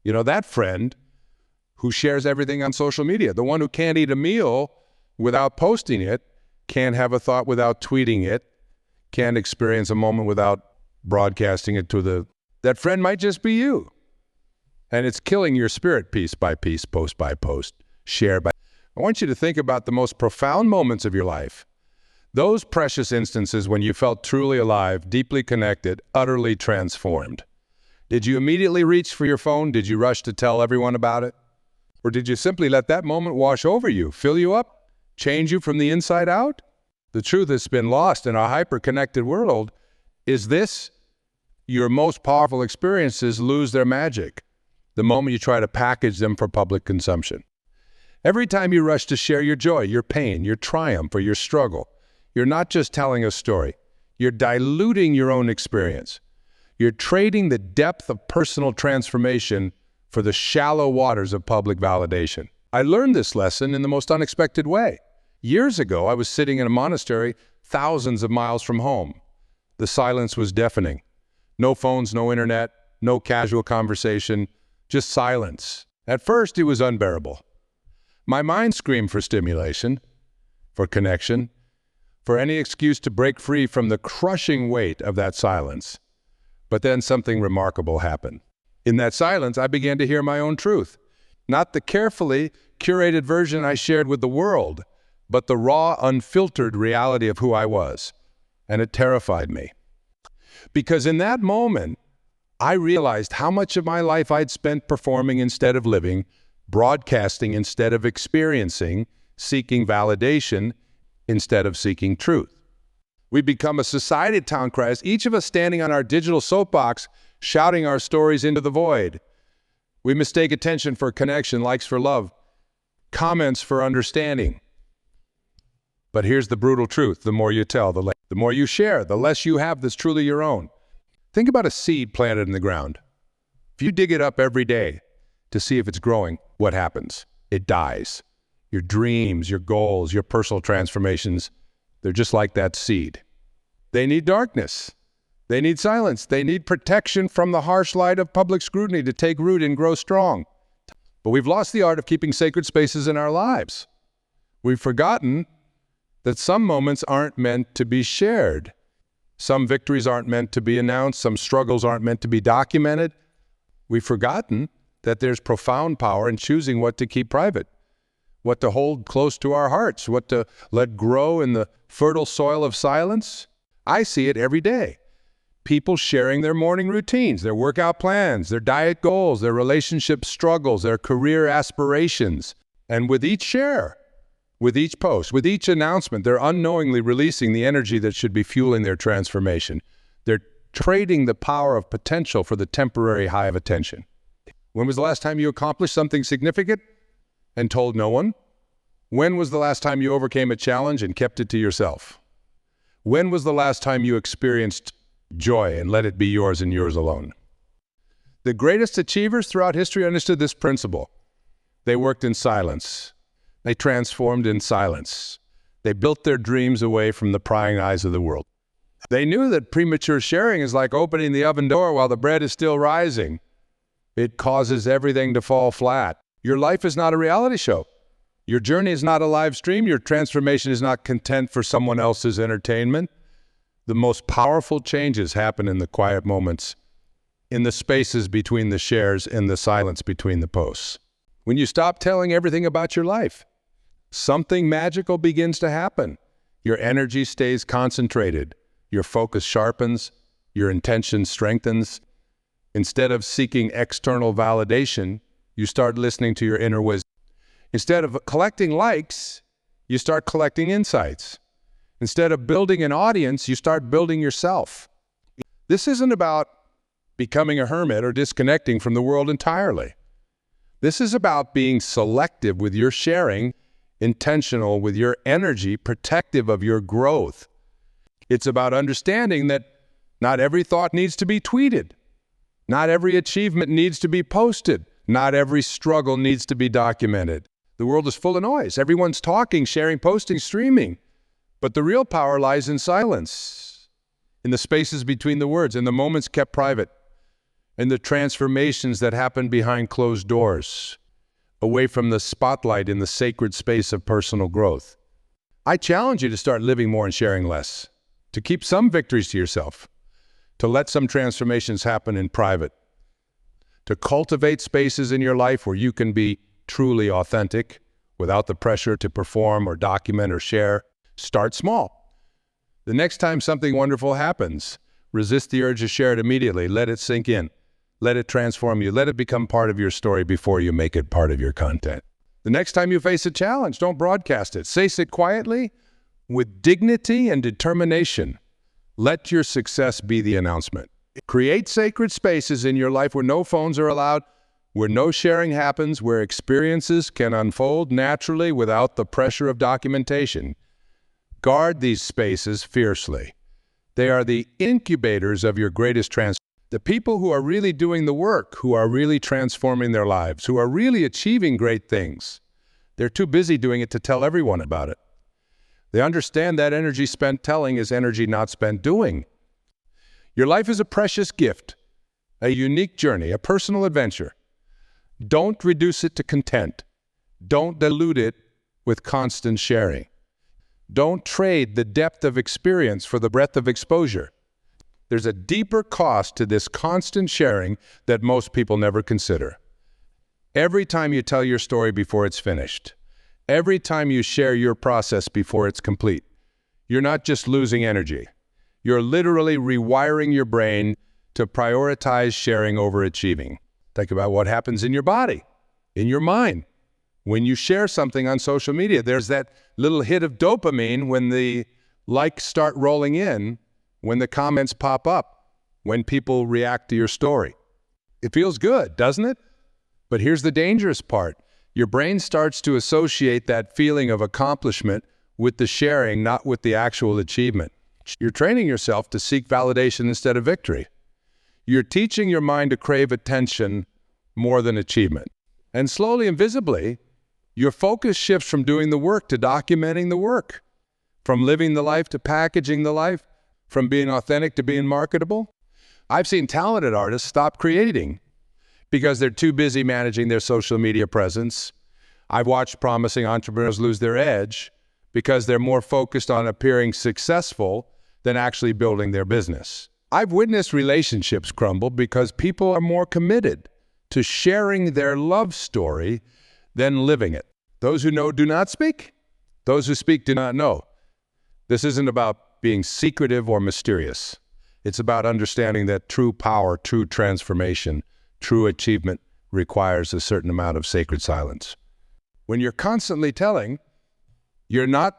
You know, that friend who shares everything on social media, the one who can't eat a meal without posting it, can't have a thought without tweeting it, can't experience a moment without broadcasting it to that friend might just be you. And it's killing your spirit piece by piece, post by post, share by. I want you to think about the most profound moments of your life. Those precious instances when you felt truly alive, deeply connected, utterly transformed. Did you immediately reach for your phone? Did you rush to tell everyone about it? Or did you simply let that moment wash over you, fill you up, change you from the inside out? The truth that's been lost in our hyper-connected world is this: your most powerful experiences lose their magic the moment you try to package them for public consumption. Every time you rush to share your joy, your pain, your triumph, or your struggle, you're not just telling a story. You're diluting your own experience. You're trading the depth of personal transformation for the shallow waters of public validation. I learned this lesson in the most unexpected way. Years ago, I was sitting in a monastery thousands of miles from home. The silence was deafening. No phones, no internet, no casual conversation, just silence. At first, it was unbearable. My mind screamed for stimulation, for connection, for any excuse to break free from the crushing weight of that silence. But then something remarkable happened. In that silence, I began to hear my own truth. Not the carefully curated version I shared with the world, but the raw, unfiltered reality of who I was. And it terrified me. Because in that moment, I realized how much of my life I'd spent performing instead of living, broadcasting instead of experiencing, seeking validation instead of seeking truth. We become a society of town criers, each of us standing on our digital soapbox, shouting our stories into the void. We mistake attention for connection, likes for love, comments for understanding. But here's the brutal truth: the more you tell, the more you share, the less you have that's truly your own. Think about a seed planted in the ground. If you dig it up every day to see if it's growing, what happens? It dies. Your dreams, your goals, your personal transformations, they're just like that seed. They need darkness. They need silence. They need protection from the harsh light of public scrutiny to take root and grow strong. But we've lost the art of keeping sacred spaces in our lives. We've forgotten that some moments aren't meant to be shared. Some victories aren't meant to be announced. Some struggles aren't meant to be documented. We've forgotten that there's profound power in choosing what to keep private, what to hold close to our hearts, what to let grow in the fertile soil of silence. I see it every day. People sharing their morning routines, their workout plans, their diet goals, their relationship struggles, their career aspirations. And with each share, with each post, with each announcement, they're unknowingly releasing the energy that should be fueling their transformation. They're trading the power of potential for the temporary high of attention. When was the last time you accomplished something significant and told no one? When was the last time you overcame a challenge and kept it to yourself? When was the last time you experienced joy and let it be yours and yours alone? The greatest achievers throughout history understood this principle. They worked in silence. They transformed in silence. They built their dreams away from the prying eyes of the world. They knew that premature sharing is like opening the oven door while the bread is still rising. It causes everything to fall flat. Your life is not a reality show. Your journey is not a live stream. Your transformation is not content for someone else's entertainment. The most powerful changes happen in the quiet moments, in the spaces between the shares, in the silence between the posts. When you stop telling everything about your life, something magical begins to happen. Your energy stays concentrated. Your focus sharpens. Your intention strengthens. Instead of seeking external validation, you start listening to your inner wisdom. Instead of collecting likes, you start collecting insights. Instead of building an audience, you start building yourself. This isn't about becoming a hermit or disconnecting from the world entirely. This is about being selective with your sharing, intentional with your energy, protective of your growth. It's about understanding that not every thought needs to be tweeted. Not every achievement needs to be posted. Not every struggle needs to be documented. The world is full of noise. Everyone's talking, sharing, posting, streaming. But the real power lies in silence, in the spaces between the words, in the moments kept private. and the transformations that happen behind closed doors, away from the spotlight in the sacred space of personal growth. I challenge you to start living more and sharing less, to keep some victories to yourself, to let some transformations happen in private, to cultivate spaces in your life where you can be truly authentic without the pressure to perform or document or share. Start small. The next time something wonderful happens, resist the urge to share it immediately. Let it sink in. Let it transform you. Let it become part of your story before you make it part of your content. The next time you face a challenge, don't broadcast it. Face it quietly with dignity and determination. Let your success be the announcement. Create sacred spaces in your life where no phones are allowed, where no sharing happens, where experiences can unfold naturally without the pressure of documentation. Guard these spaces fiercely. They are the incubators of your greatest transformation. The people who are really doing the work, who are really transforming their lives, who are really achieving great things, they're too busy doing it to tell everyone about it. They understand that energy spent telling is energy not spent doing. Your life is a precious gift, a unique journey, a personal adventure. Don't reduce it to content. Don't dilute it with constant sharing. Don't trade the depth of experience for the breadth of exposure. There's a deeper cost to this constant sharing that most people never consider. Every time you tell your story before it's finished, every time you share your process before it's complete, you're not just losing energy. You're literally rewiring your brain to prioritize sharing over achieving. Think about what happens in your body, in your mind. When you share something on social media, there's that little hit of dopamine when the likes start rolling in, when the comments pop up, when people react to your story. It feels good, doesn't it? But here's the dangerous part. Your brain starts to associate that feeling of accomplishment with the sharing, not with the actual achievement. You're training yourself to seek validation instead of victory. You're teaching your mind to crave attention more than achievement. And slowly and visibly, your focus shifts from doing the work to documenting the work, from living the life to packaging the life, from being authentic to being marketable. I've seen talented artists stop creating because they're too busy managing their social media presence. I've watched promising entrepreneurs lose their edge because they're more focused on appearing successful than actually building their business. I've witnessed relationships crumble because people are more committed to sharing their love story than living it. Those who know do not speak. Those who speak do not know. This isn't about being secretive or mysterious. It's about understanding that true power, true transformation, true achievement requires a certain amount of sacred silence. When you're constantly telling, you're not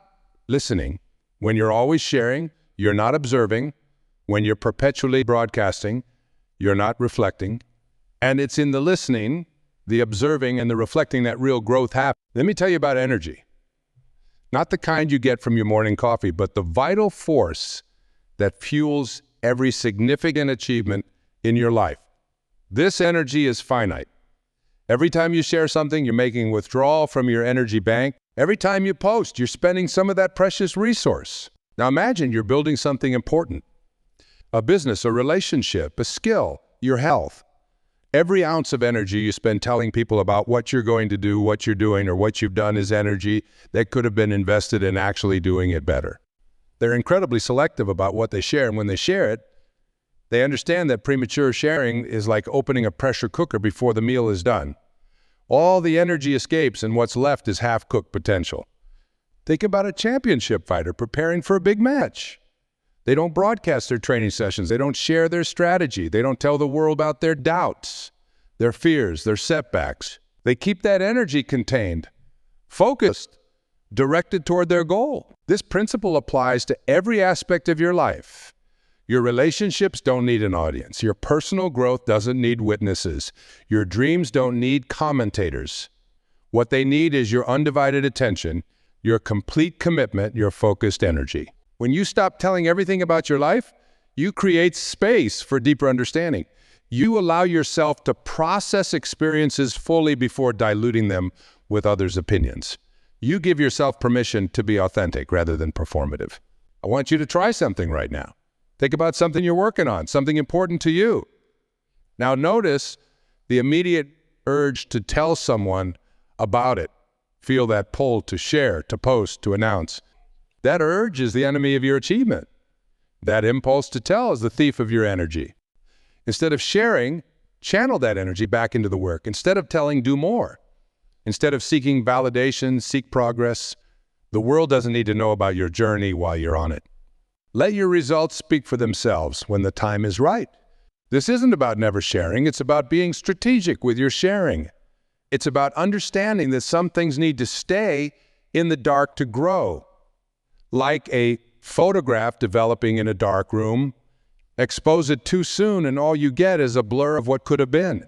listening. When you're always sharing, you're not observing. When you're perpetually broadcasting, you're not reflecting. And it's in the listening, the observing, and the reflecting that real growth happens. Let me tell you about energy. Not the kind you get from your morning coffee, but the vital force that fuels every significant achievement in your life. This energy is finite. Every time you share something, you're making withdrawal from your energy bank. Every time you post, you're spending some of that precious resource. Now imagine you're building something important. A business, a relationship, a skill, your health. Every ounce of energy you spend telling people about what you're going to do, what you're doing, or what you've done is energy that could have been invested in actually doing it better. They're incredibly selective about what they share, and when they share it, they understand that premature sharing is like opening a pressure cooker before the meal is done. All the energy escapes, and what's left is half-cooked potential. Think about a championship fighter preparing for a big match. They don't broadcast their training sessions. They don't share their strategy. They don't tell the world about their doubts, their fears, their setbacks. They keep that energy contained, focused, directed toward their goal. This principle applies to every aspect of your life. Your relationships don't need an audience. Your personal growth doesn't need witnesses. Your dreams don't need commentators. What they need is your undivided attention, your complete commitment, your focused energy. When you stop telling everything about your life, you create space for deeper understanding. You allow yourself to process experiences fully before diluting them with others' opinions. You give yourself permission to be authentic rather than performative. I want you to try something right now. Think about something you're working on, something important to you. Now notice the immediate urge to tell someone about it. Feel that pull to share, to post, to announce. That urge is the enemy of your achievement. That impulse to tell is the thief of your energy. Instead of sharing, channel that energy back into the work. Instead of telling, do more. Instead of seeking validation, seek progress. The world doesn't need to know about your journey while you're on it. Let your results speak for themselves when the time is right. This isn't about never sharing. It's about being strategic with your sharing. It's about understanding that some things need to stay in the dark to grow. Like a photograph developing in a dark room, expose it too soon and all you get is a blur of what could have been.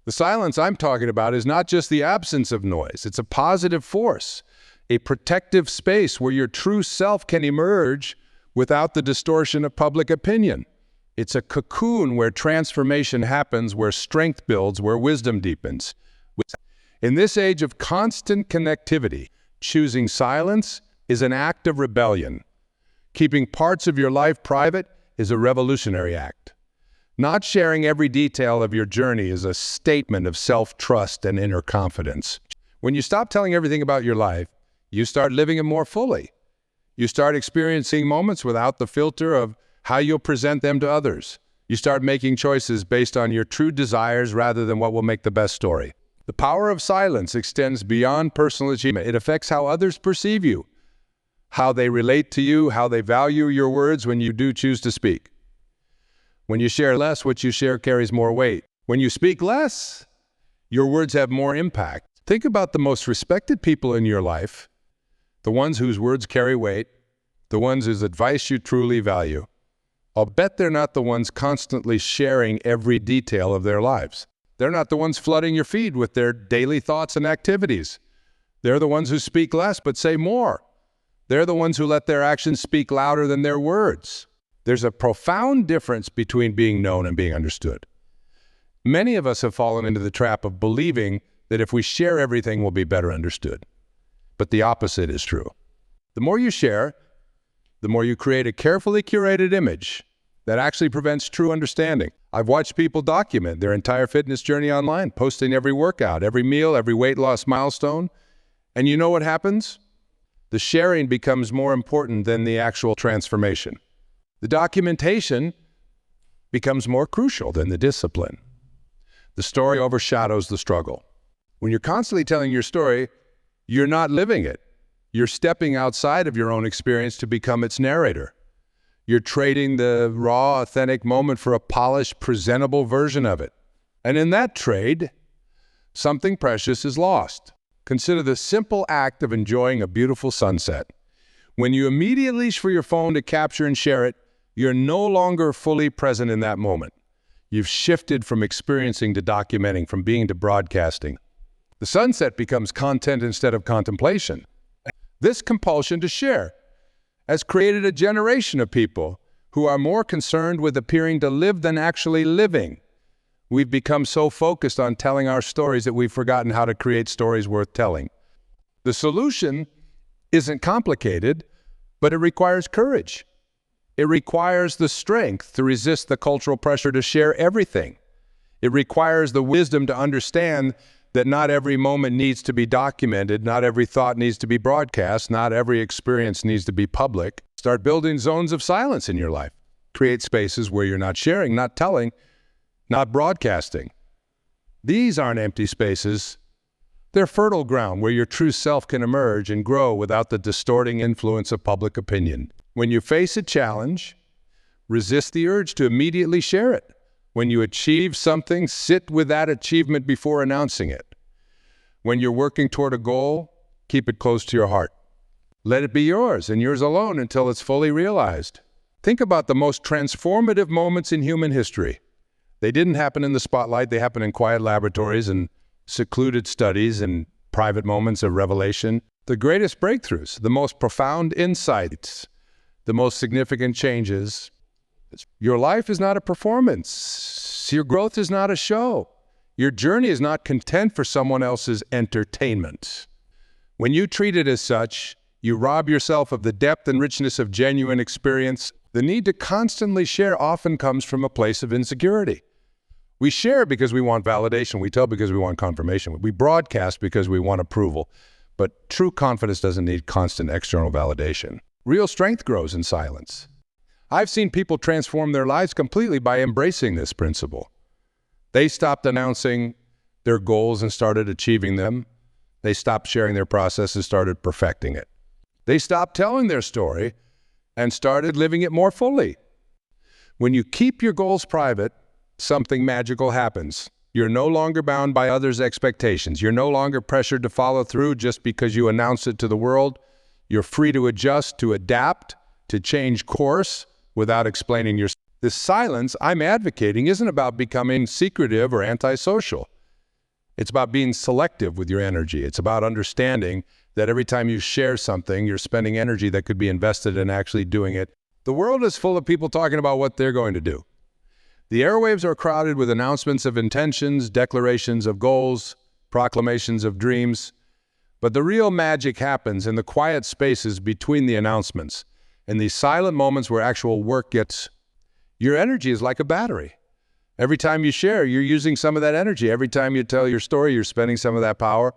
The silence I'm talking about is not just the absence of noise. It's a positive force, a protective space where your true self can emerge without the distortion of public opinion. It's a cocoon where transformation happens, where strength builds, where wisdom deepens. In this age of constant connectivity, choosing silence is an act of rebellion. Keeping parts of your life private is a revolutionary act. Not sharing every detail of your journey is a statement of self-trust and inner confidence. When you stop telling everything about your life, you start living it more fully. You start experiencing moments without the filter of how you'll present them to others. You start making choices based on your true desires rather than what will make the best story. The power of silence extends beyond personal achievement. It affects how others perceive you, how they relate to you, how they value your words when you do choose to speak. When you share less, what you share carries more weight. When you speak less, your words have more impact. Think about the most respected people in your life, the ones whose words carry weight, the ones whose advice you truly value. I'll bet they're not the ones constantly sharing every detail of their lives. They're not the ones flooding your feed with their daily thoughts and activities. They're the ones who speak less but say more. They're the ones who let their actions speak louder than their words. There's a profound difference between being known and being understood. Many of us have fallen into the trap of believing that if we share everything, we'll be better understood. But the opposite is true. The more you share, the more you create a carefully curated image that actually prevents true understanding. I've watched people document their entire fitness journey online, posting every workout, every meal, every weight loss milestone. And you know what happens? The sharing becomes more important than the actual transformation. The documentation becomes more crucial than the discipline. The story overshadows the struggle. When you're constantly telling your story, you're not living it. You're stepping outside of your own experience to become its narrator. You're trading the raw, authentic moment for a polished, presentable version of it. And in that trade, something precious is lost. Consider the simple act of enjoying a beautiful sunset. When you immediately reach for your phone to capture and share it, you're no longer fully present in that moment. You've shifted from experiencing to documenting, from being to broadcasting. The sunset becomes content instead of contemplation. This compulsion to share has created a generation of people who are more concerned with appearing to live than actually living. We've become so focused on telling our stories that we've forgotten how to create stories worth telling. The solution isn't complicated, but it requires courage. It requires the strength to resist the cultural pressure to share everything. It requires the wisdom to understand that not every moment needs to be documented, not every thought needs to be broadcast, not every experience needs to be public. Start building zones of silence in your life. Create spaces where you're not sharing, not telling, not broadcasting. These aren't empty spaces. They're fertile ground where your true self can emerge and grow without the distorting influence of public opinion. When you face a challenge, resist the urge to immediately share it. When you achieve something, sit with that achievement before announcing it. When you're working toward a goal, keep it close to your heart. Let it be yours and yours alone until it's fully realized. Think about the most transformative moments in human history. They didn't happen in the spotlight. They happened in quiet laboratories and secluded studies and private moments of revelation. The greatest breakthroughs, the most profound insights, the most significant changes. Your life is not a performance. Your growth is not a show. Your journey is not content for someone else's entertainment. When you treat it as such, you rob yourself of the depth and richness of genuine experience. The need to constantly share often comes from a place of insecurity. We share because we want validation. We tell because we want confirmation. We broadcast because we want approval. But true confidence doesn't need constant external validation. Real strength grows in silence. I've seen people transform their lives completely by embracing this principle. They stopped announcing their goals and started achieving them. They stopped sharing their process and started perfecting it. They stopped telling their story and started living it more fully. When you keep your goals private, something magical happens. You're no longer bound by others' expectations. You're no longer pressured to follow through just because you announce it to the world. You're free to adjust, to adapt, to change course without explaining yourself. This silence I'm advocating isn't about becoming secretive or antisocial. It's about being selective with your energy. It's about understanding that every time you share something, you're spending energy that could be invested in actually doing it. The world is full of people talking about what they're going to do. The airwaves are crowded with announcements of intentions, declarations of goals, proclamations of dreams. But the real magic happens in the quiet spaces between the announcements, in these silent moments where actual work gets. Your energy is like a battery. Every time you share, you're using some of that energy. Every time you tell your story, you're spending some of that power.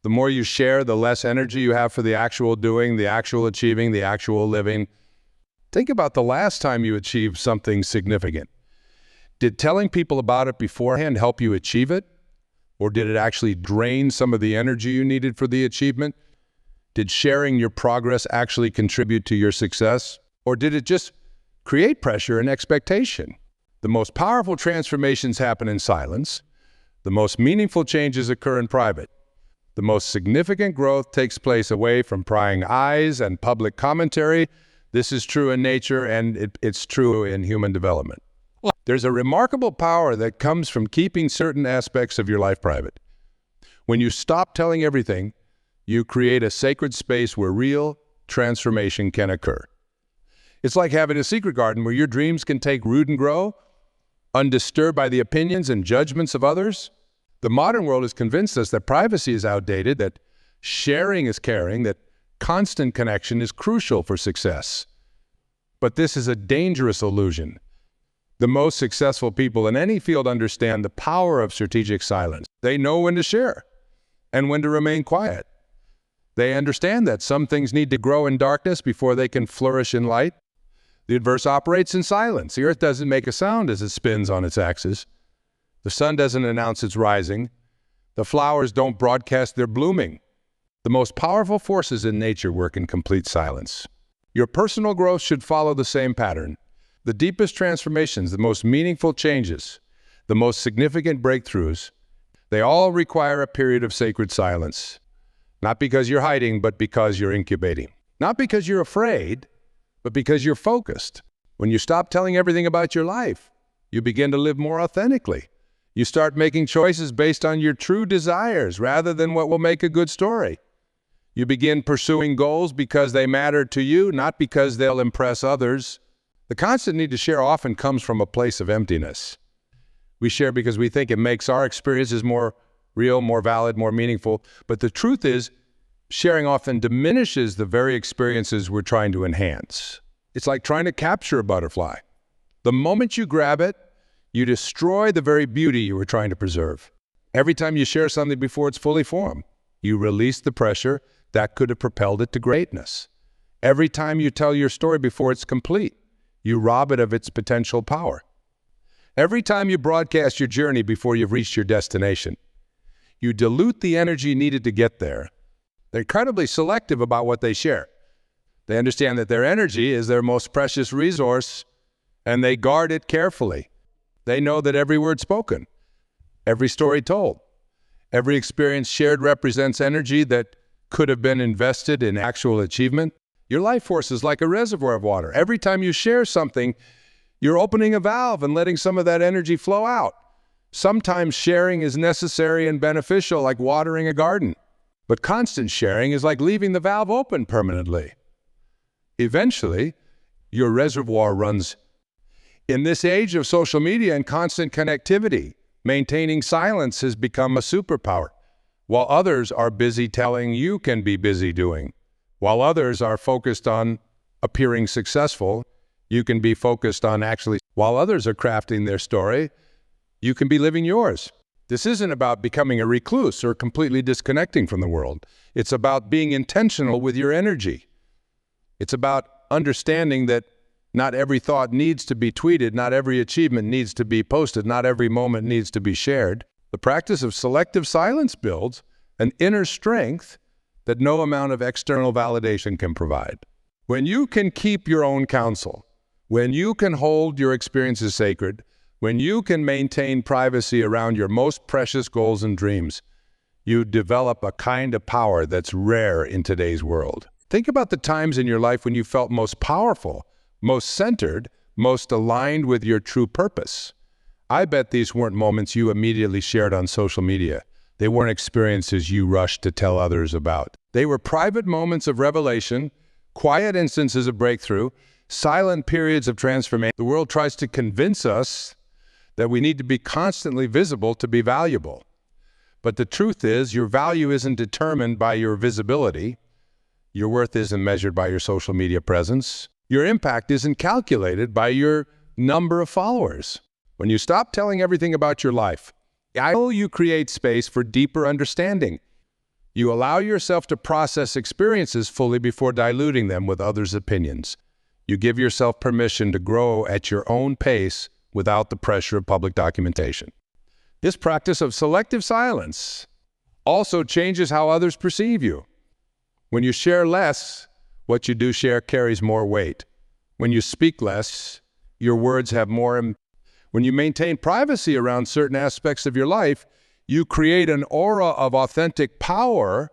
The more you share, the less energy you have for the actual doing, the actual achieving, the actual living. Think about the last time you achieved something significant. Did telling people about it beforehand help you achieve it? Or did it actually drain some of the energy you needed for the achievement? Did sharing your progress actually contribute to your success? Or did it just create pressure and expectation? The most powerful transformations happen in silence. The most meaningful changes occur in private. The most significant growth takes place away from prying eyes and public commentary. This is true in nature, and it's true in human development. There's a remarkable power that comes from keeping certain aspects of your life private. When you stop telling everything, you create a sacred space where real transformation can occur. It's like having a secret garden where your dreams can take root and grow, undisturbed by the opinions and judgments of others. The modern world has convinced us that privacy is outdated, that sharing is caring, that constant connection is crucial for success. But this is a dangerous illusion. The most successful people in any field understand the power of strategic silence. They know when to share and when to remain quiet. They understand that some things need to grow in darkness before they can flourish in light. The universe operates in silence. The earth doesn't make a sound as it spins on its axis. The sun doesn't announce it's rising. The flowers don't broadcast their blooming. The most powerful forces in nature work in complete silence. Your personal growth should follow the same pattern. The deepest transformations, the most meaningful changes, the most significant breakthroughs, they all require a period of sacred silence. Not because you're hiding, but because you're incubating. Not because you're afraid, but because you're focused. When you stop telling everything about your life, you begin to live more authentically. You start making choices based on your true desires rather than what will make a good story. You begin pursuing goals because they matter to you, not because they'll impress others. The constant need to share often comes from a place of emptiness. We share because we think it makes our experiences more real, more valid, more meaningful. But the truth is, sharing often diminishes the very experiences we're trying to enhance. It's like trying to capture a butterfly. The moment you grab it, you destroy the very beauty you were trying to preserve. Every time you share something before it's fully formed, you release the pressure that could have propelled it to greatness. Every time you tell your story before it's complete, you rob it of its potential power. Every time you broadcast your journey before you've reached your destination, you dilute the energy needed to get there. They're incredibly selective about what they share. They understand that their energy is their most precious resource, and they guard it carefully. They know that every word spoken, every story told, every experience shared represents energy that could have been invested in actual achievement. Your life force is like a reservoir of water. Every time you share something, you're opening a valve and letting some of that energy flow out. Sometimes sharing is necessary and beneficial, like watering a garden. But constant sharing is like leaving the valve open permanently. Eventually, your reservoir runs. In this age of social media and constant connectivity, maintaining silence has become a superpower. While others are busy telling, you can be busy doing. While others are focused on appearing successful, you can be focused on actually. While others are crafting their story, you can be living yours. This isn't about becoming a recluse or completely disconnecting from the world. It's about being intentional with your energy. It's about understanding that not every thought needs to be tweeted, not every achievement needs to be posted, not every moment needs to be shared. The practice of selective silence builds an inner strength that no amount of external validation can provide. When you can keep your own counsel, when you can hold your experiences sacred, when you can maintain privacy around your most precious goals and dreams, you develop a kind of power that's rare in today's world. Think about the times in your life when you felt most powerful, most centered, most aligned with your true purpose. I bet these weren't moments you immediately shared on social media. They weren't experiences you rushed to tell others about. They were private moments of revelation, quiet instances of breakthrough, silent periods of transformation. The world tries to convince us that we need to be constantly visible to be valuable. But the truth is, your value isn't determined by your visibility. Your worth isn't measured by your social media presence. Your impact isn't calculated by your number of followers. When you stop telling everything about your life, you create space for deeper understanding. You allow yourself to process experiences fully before diluting them with others' opinions. You give yourself permission to grow at your own pace without the pressure of public documentation. This practice of selective silence also changes how others perceive you. When you share less, what you do share carries more weight. When you speak less, your words have more impact. When you maintain privacy around certain aspects of your life, you create an aura of authentic power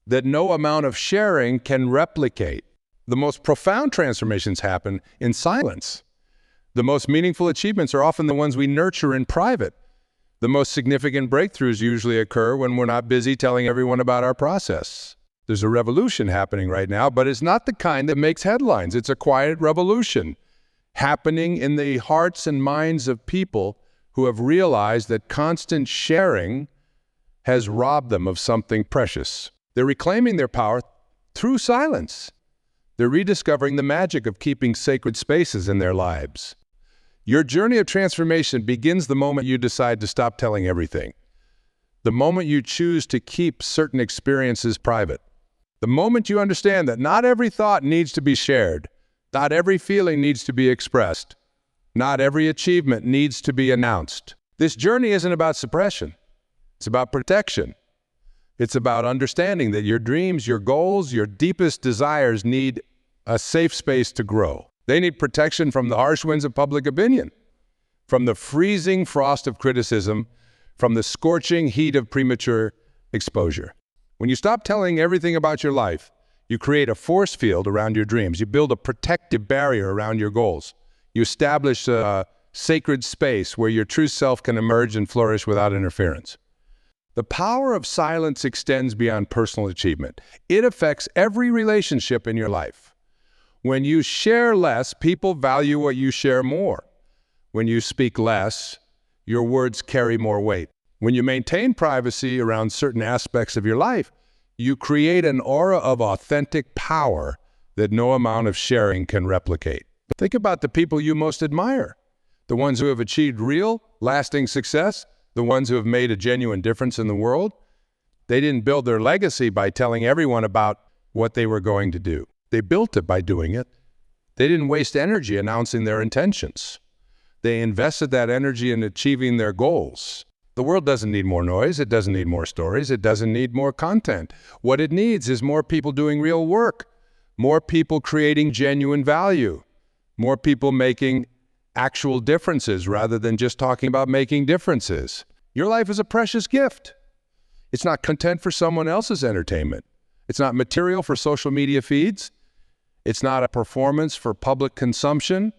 that no amount of sharing can replicate. The most profound transformations happen in silence. The most meaningful achievements are often the ones we nurture in private. The most significant breakthroughs usually occur when we're not busy telling everyone about our process. There's a revolution happening right now, but it's not the kind that makes headlines. It's a quiet revolution happening in the hearts and minds of people who have realized that constant sharing has robbed them of something precious. They're reclaiming their power through silence. They're rediscovering the magic of keeping sacred spaces in their lives. Your journey of transformation begins the moment you decide to stop telling everything. The moment you choose to keep certain experiences private. The moment you understand that not every thought needs to be shared. Not every feeling needs to be expressed. Not every achievement needs to be announced. This journey isn't about suppression. It's about protection. It's about understanding that your dreams, your goals, your deepest desires need a safe space to grow. They need protection from the harsh winds of public opinion, from the freezing frost of criticism, from the scorching heat of premature exposure. When you stop telling everything about your life, you create a force field around your dreams. You build a protective barrier around your goals. You establish a sacred space where your true self can emerge and flourish without interference. The power of silence extends beyond personal achievement. It affects every relationship in your life. When you share less, people value what you share more. When you speak less, your words carry more weight. When you maintain privacy around certain aspects of your life, you create an aura of authentic power that no amount of sharing can replicate. Think about the people you most admire, the ones who have achieved real, lasting success, the ones who have made a genuine difference in the world. They didn't build their legacy by telling everyone about what they were going to do. They built it by doing it. They didn't waste energy announcing their intentions. They invested that energy in achieving their goals. The world doesn't need more noise. It doesn't need more stories. It doesn't need more content. What it needs is more people doing real work, more people creating genuine value, more people making actual differences rather than just talking about making differences. Your life is a precious gift. It's not content for someone else's entertainment. It's not material for social media feeds. It's not a performance for public consumption.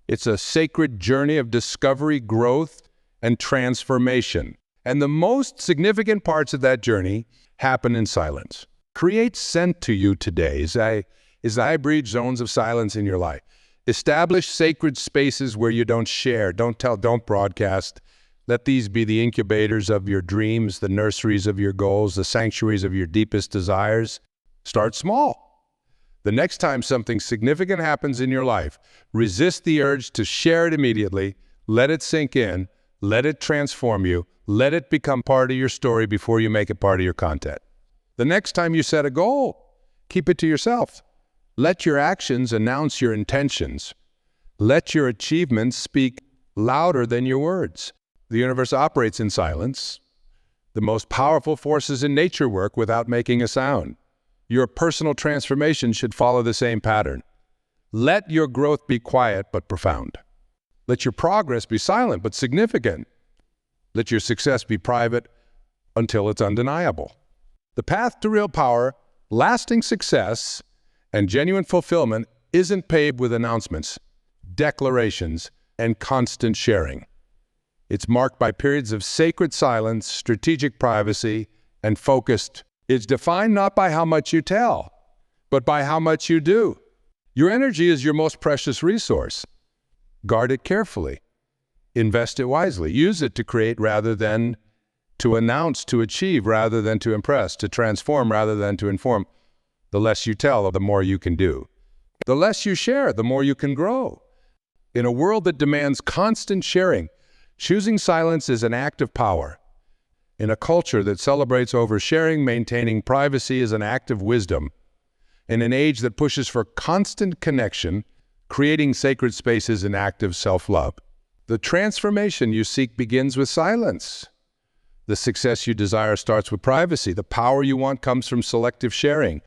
It's a sacred journey of discovery, growth, and transformation. And the most significant parts of that journey happen in silence. Create scent to you today as I breathe zones of silence in your life. Establish sacred spaces where you don't share, don't tell, don't broadcast. Let these be the incubators of your dreams, the nurseries of your goals, the sanctuaries of your deepest desires. Start small. The next time something significant happens in your life, resist the urge to share it immediately. Let it sink in. Let it transform you. Let it become part of your story before you make it part of your content. The next time you set a goal, keep it to yourself. Let your actions announce your intentions. Let your achievements speak louder than your words. The universe operates in silence. The most powerful forces in nature work without making a sound. Your personal transformation should follow the same pattern. Let your growth be quiet but profound. Let your progress be silent but significant. Let your success be private until it's undeniable. The path to real power, lasting success, and genuine fulfillment isn't paved with announcements, declarations, and constant sharing. It's marked by periods of sacred silence, strategic privacy, and focused. It's defined not by how much you tell, but by how much you do. Your energy is your most precious resource. Guard it carefully. Invest it wisely. Use it to create rather than to announce, to achieve rather than to impress, to transform rather than to inform. The less you tell, the more you can do. The less you share, the more you can grow. In a world that demands constant sharing, choosing silence is an act of power. In a culture that celebrates oversharing, maintaining privacy is an act of wisdom. In an age that pushes for constant connection, creating sacred space is an act of self-love. The transformation you seek begins with silence. The success you desire starts with privacy. The power you want comes from selective sharing.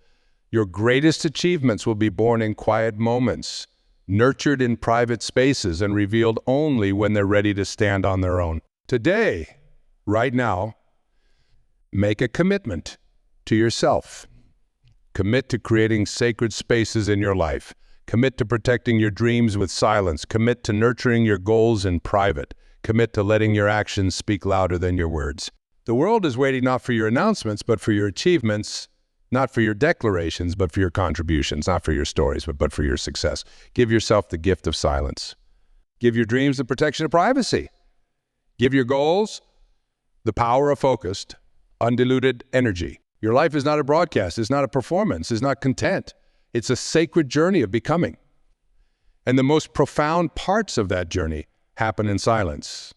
Your greatest achievements will be born in quiet moments, nurtured in private spaces, and revealed only when they're ready to stand on their own. Today, right now, make a commitment to yourself. Commit to creating sacred spaces in your life. Commit to protecting your dreams with silence. Commit to nurturing your goals in private. Commit to letting your actions speak louder than your words. The world is waiting not for your announcements, but for your achievements, not for your declarations, but for your contributions, not for your stories, but for your success. Give yourself the gift of silence. Give your dreams the protection of privacy. Give your goals the power of focused, undiluted energy. Your life is not a broadcast. It's not a performance. It's not content. It's a sacred journey of becoming. And the most profound parts of that journey happen in silence.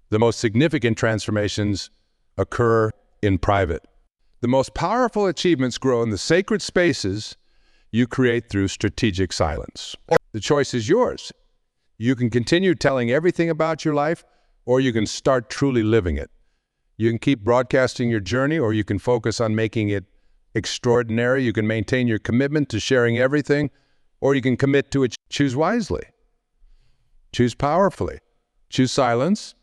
The most significant transformations occur in private. The most powerful achievements grow in the sacred spaces you create through strategic silence. The choice is yours. You can continue telling everything about your life, or you can start truly living it. You can keep broadcasting your journey, or you can focus on making it extraordinary. You can maintain your commitment to sharing everything, or you can commit to it. Choose wisely. Choose powerfully. Choose silence.